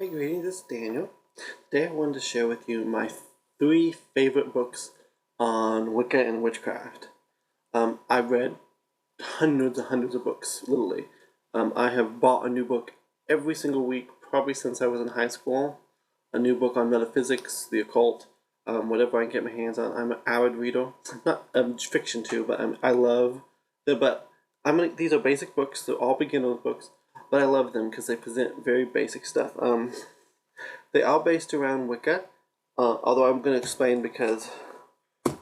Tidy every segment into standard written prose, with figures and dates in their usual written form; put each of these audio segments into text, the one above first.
Hey, greetings, this is Daniel. Today I wanted to share with you my three favorite books on Wicca and witchcraft. I've read hundreds and hundreds of books, literally. I have bought a new book every single week, probably since I was in high school. A new book on metaphysics, the occult, whatever I can get my hands on. I'm an avid reader. Not fiction too, but I love them. But these are basic books. They're all beginner books, but I love them because they present very basic stuff. They are based around Wicca, although I'm going to explain because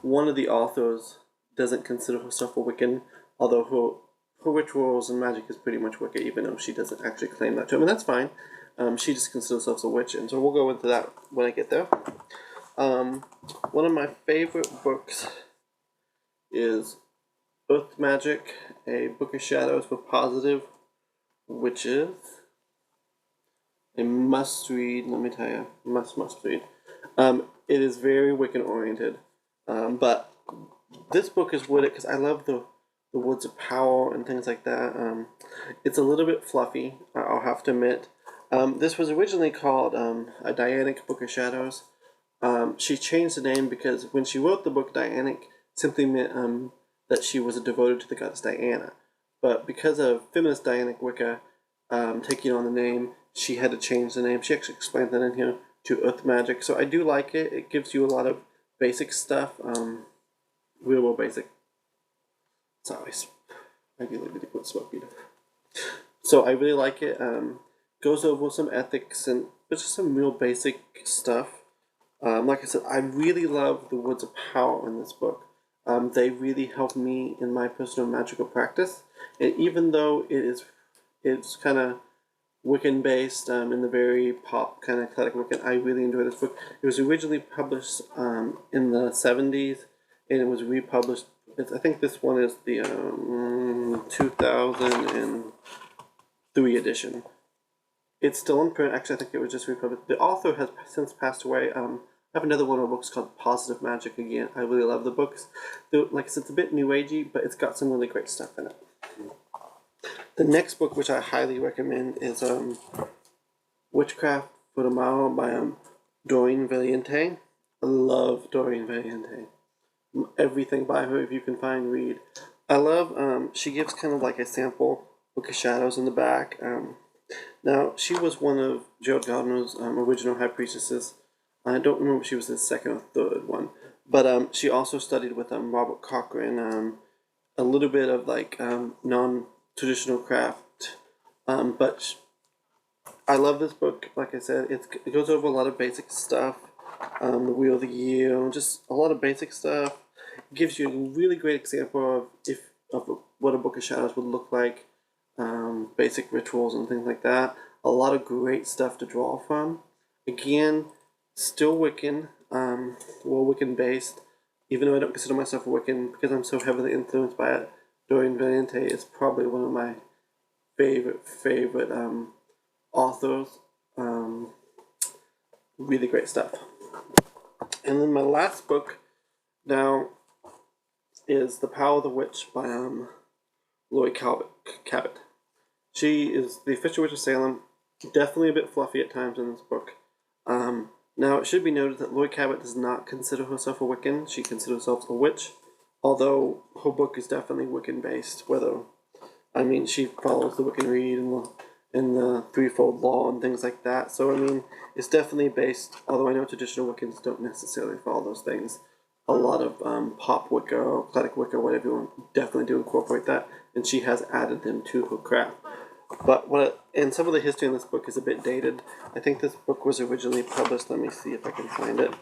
one of the authors doesn't consider herself a Wiccan, although her rituals and magic is pretty much Wicca, even though she doesn't actually claim that term, and that's fine. She just considers herself a witch, and so we'll go into that when I get there. One of my favorite books is Earth Magic, a book of shadows for positive witches. A must-read, let me tell you, must-read. It is very Wiccan oriented, but this book is wooded because I love the Woods of Power and things like that. It's a little bit fluffy, I'll have to admit. This was originally called a Dianic Book of Shadows. She changed the name because when she wrote the book, Dianic simply meant that she was devoted to the goddess Diana. But because of feminist Dianic Wicca taking on the name, she had to change the name. She actually explained that in here to Earth Magic. So I do like it. It gives you a lot of basic stuff. Real basic. Sorry. I really quit smoking. So I really like it. Goes over some ethics and just some real basic stuff. Like I said, I really love the Woods of Power in this book. They really help me in my personal magical practice. And even though it's kind of Wiccan based, in the very pop kind of eclectic Wiccan, I really enjoy this book. It was originally published in the 70s, and it was republished. I think this one is the 2003 edition. It's still in print. Actually, I think it was just republished. The author has since passed away. I have another one of her books called Positive Magic again. I really love the books. Like I said, it's a bit new agey, but it's got some really great stuff in it. The next book, which I highly recommend, is Witchcraft for Tomorrow by Doreen Valiente. I love Doreen Valiente. Everything by her, if you can find, read. I love, she gives kind of like a sample Book of Shadows in the back. Now, she was one of Gerald Gardner's original high priestesses. I don't remember if she was the second or third one. But she also studied with Robert Cochrane, a little bit of like non-traditional craft. But I love this book. Like I said, it goes over a lot of basic stuff. The Wheel of the Year, just a lot of basic stuff. It gives you a really great example of what a Book of Shadows would look like. Basic rituals and things like that. A lot of great stuff to draw from. Again, still Wiccan, well Wiccan based, even though I don't consider myself a Wiccan because I'm so heavily influenced by it. Doreen Valiente is probably one of my favorite authors. Really great stuff. And then my last book now is The Power of the Witch by Lori Cabot. She is the official witch of Salem. Definitely a bit fluffy at times in this book. Now, it should be noted that Lori Cabot does not consider herself a Wiccan. She considers herself a witch, although her book is definitely Wiccan-based. She follows the Wiccan Rede and the threefold law and things like that. So, it's definitely based, although I know traditional Wiccans don't necessarily follow those things. A lot of pop Wicca or eclectic Wicca, whatever you want, definitely do incorporate that, and she has added them to her craft. But and some of the history in this book is a bit dated. I think this book was originally published, let me see if I can find it,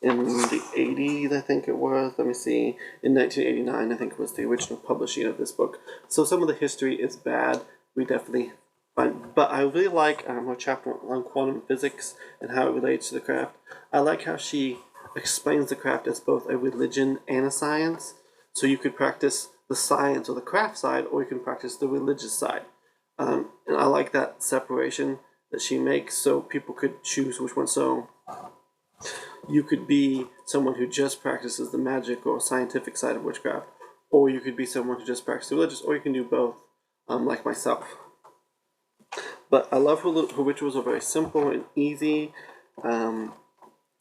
in the 80s, I think it was. Let me see. In 1989, I think it was the original publishing of this book. So some of the history is bad. We definitely find, but I really like her chapter on quantum physics and how it relates to the craft. I like how she explains the craft as both a religion and a science. So you could practice the science or the craft side, or you can practice the religious side. And I like that separation that she makes, so people could choose which one. So you could be someone who just practices the magic or scientific side of witchcraft, or you could be someone who just practices religious, or you can do both, like myself. But I love her rituals are very simple and easy,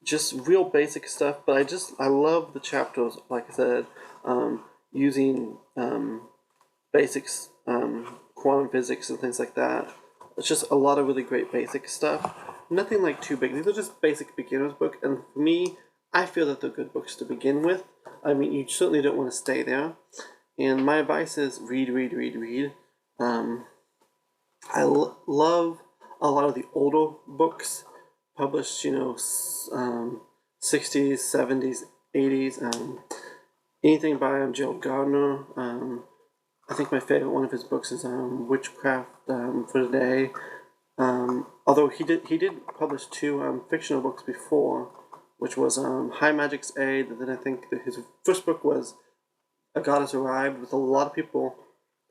just real basic stuff. But I love the chapters, like I said, using basics, quantum physics and things like that. It's just a lot of really great basic stuff. Nothing like too big. These are just basic beginner's book, and for me, I feel that they're good books to begin with. I mean, you certainly don't want to stay there. And my advice is read, read, read, read. Love a lot of the older books published, 60s, 70s, 80s. Anything by Joe Gardner. I think my favorite one of his books is Witchcraft for Today. Although he did publish two fictional books before, which was High Magic's Aid. And then I think that his first book was A Goddess Arrived, with a lot of people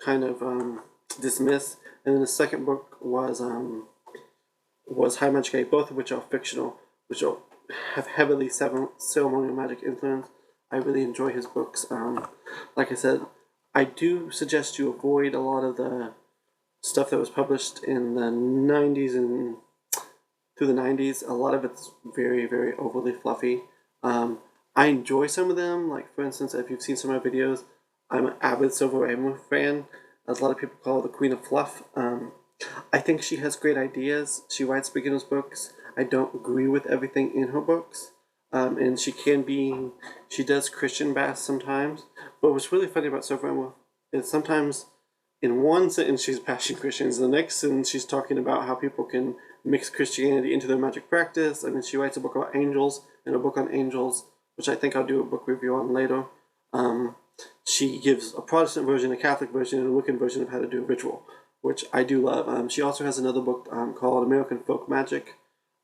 kind of dismiss. And then the second book was High Magic Aid, both of which are fictional, which have heavily ceremonial magic influence. I really enjoy his books. Like I said, I do suggest you avoid a lot of the stuff that was published in the 90s and through the 90s. A lot of it's very, very overly fluffy. I enjoy some of them. Like, for instance, if you've seen some of my videos, I'm an avid Silver Rainbow fan, as a lot of people call her the Queen of Fluff. I think she has great ideas. She writes beginner's books. I don't agree with everything in her books. And she does Christian bass sometimes. But what's really funny about Silver Rainbow is sometimes in one sentence she's bashing Christians, the next sentence she's talking about how people can mix Christianity into their magic practice. I mean, she writes a book about angels, and a book on angels, which I think I'll do a book review on later. She gives a Protestant version, a Catholic version, and a Wiccan version of how to do a ritual, which I do love. She also has another book called American Folk Magic,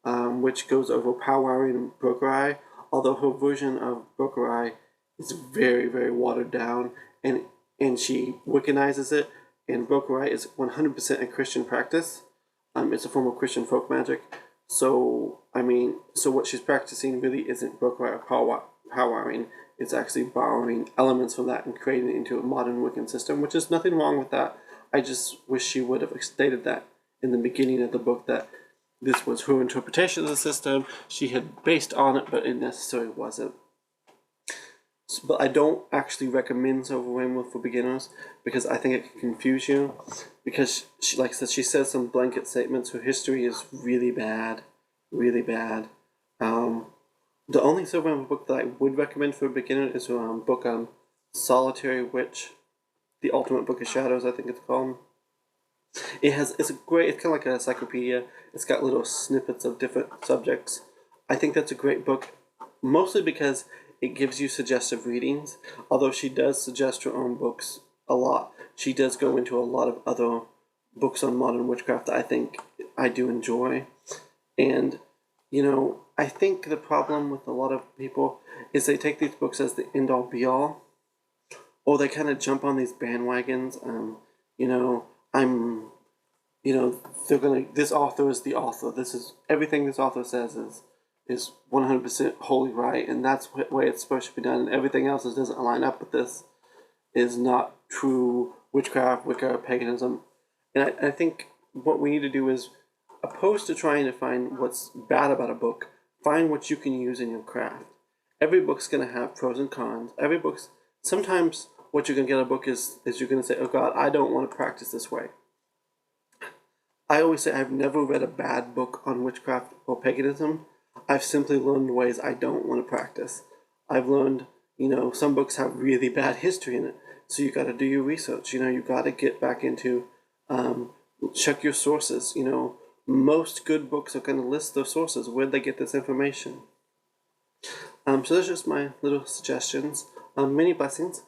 which goes over powwowing and brokerai, although her version of brokerai is very, very watered down, and she Wiccanizes it, and brokerai is 100% a Christian practice. It's a form of Christian folk magic. So what she's practicing really isn't brokerai or powwowing. It's actually borrowing elements from that and creating it into a modern Wiccan system, which is nothing wrong with that. I just wish she would have stated that in the beginning of the book, that this was her interpretation of the system. She had based on it, but it necessarily wasn't. But I don't actually recommend Silver Rainbow for beginners, because I think it can confuse you. Because like I said, she says some blanket statements. Her history is really bad, really bad. The only Silver Rainbow book that I would recommend for a beginner is her book on Solitary Witch, The Ultimate Book of Shadows, I think it's called. It's kind of like an encyclopedia. It's got little snippets of different subjects. I think that's a great book, mostly because it gives you suggestive readings. Although she does suggest her own books a lot, she does go into a lot of other books on modern witchcraft that I think I do enjoy. And I think the problem with a lot of people is they take these books as the end-all be-all, or they kind of jump on these bandwagons. They're gonna. This author is the author. This is everything this author says is 100% wholly right, and that's the way it's supposed to be done. And everything else that doesn't line up with this is not true witchcraft, Wicca, paganism. And I think what we need to do is, opposed to trying to find what's bad about a book, find what you can use in your craft. Every book's gonna have pros and cons. Sometimes what you're gonna get out of a book is you're gonna say, oh God, I don't want to practice this way. I always say I've never read a bad book on witchcraft or paganism. I've simply learned ways I don't want to practice. I've learned, some books have really bad history in it, so you got to do your research. You got to get back into, check your sources. Most good books are going to list their sources. Where'd they get this information? So that's just my little suggestions. Many blessings.